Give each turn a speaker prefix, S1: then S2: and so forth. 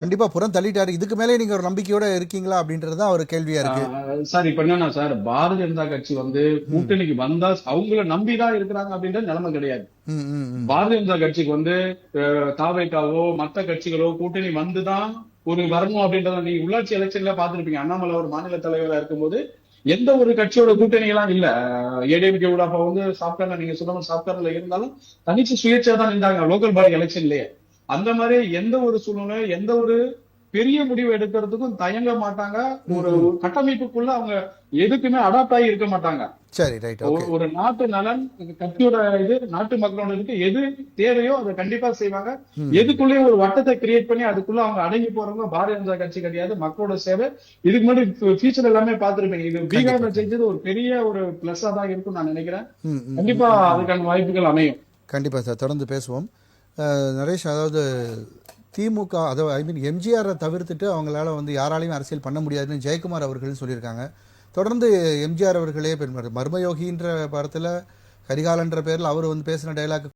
S1: கண்டிப்பா புறம் தள்ளிட்டாரு. இதுக்கு மேலே நீங்க ஒரு நம்பிக்கையோட இருக்கீங்களா? அப்படின்றது தான் ஒரு கேள்வியா இருக்கு.
S2: சார் இப்ப என்னன்னா சார், பாரதிய ஜனதா கட்சி
S1: ம்.
S2: கூட்டணிக்கு வந்தா அவங்கள நம்பிதான் இருக்கிறாங்க அப்படின்ற நிலைமை கிடையாது.
S1: ம், ம், ம்.
S2: பாரதிய ஜனதா கட்சிக்கு தாவேகாவோ மத்த கட்சிகளோ கூட்டணி வந்துதான் ஒரு வரணும் அப்படின்றத நீங்க உள்ளாட்சி எலெக்ஷன்ல பாத்துருப்பீங்க. அண்ணாமலை ஒரு மாநில தலைவரா இருக்கும்போது எந்த ஒரு கட்சியோட கூட்டணி எல்லாம் இல்ல. ஏடிஎம்கே அப்ப சாப்ட்வேர்ல நீங்க சொன்ன சாப்ட்வேர்ல இருந்தாலும் தனிச்சு சுயேட்சா தான் இருந்தாங்க லோக்கல் பாடி எலெக்ஷன்லயே. அந்த மாதிரி எந்த ஒரு சூழ்நிலை எந்த ஒரு பெரிய முடிவு எடுக்கிறதுக்கும் தயங்க மாட்டாங்க.
S1: ம்,
S2: ஒரு
S1: ம்.
S2: கட்டமைப்புக்குள்ள அவங்க எதுக்குமே அடாப்ட் ஆகி இருக்க மாட்டாங்க.
S1: சரி, ரைட். ஓகே.
S2: ஒரு நாட்டு நலன், கட்சியோட நாட்டு மக்களோட எது தேவையோ அதை கண்டிப்பா செய்வாங்க.
S1: ம்.
S2: எதுக்குள்ளேயும் ஒரு வட்டத்தை கிரியேட் பண்ணி அதுக்குள்ள அவங்க அடங்கி போறவங்க பாரதிய ஜனதா கட்சி கிடையாது. மக்களோட சேவை. இதுக்கு முன்னாடி ஃபியூச்சர் எல்லாமே பார்த்திருப்பீங்க. இது
S1: கண்டிப்பா,
S2: பீகார்ல
S1: கண்டிப்பா.
S2: செஞ்சது ஒரு பெரிய ஒரு பிளஸ்ஸா தான் இருக்கும்னு நான் நினைக்கிறேன்.
S1: ம், ம், ம்,
S2: கண்டிப்பா
S1: ம், ம்.
S2: அதுக்கான வாய்ப்புகள் அமையும்.
S1: கண்டிப்பா சார். தொடர்ந்து பேசுவோம். நரேஷ், அதாவது திமுக, அதாவது ஐ மீன் எம்ஜிஆரை தவிர்த்துட்டு அவங்களால யாராலையும் அரசியல் பண்ண முடியாதுன்னு ஜெயக்குமார் அவர்கள் சொல்லியிருக்காங்க. தொடர்ந்து எம்ஜிஆர் அவர்களே மர்மயோகின்ற படத்தில் கரிகாலன்ற பேரில் அவர் பேசின டைலாக்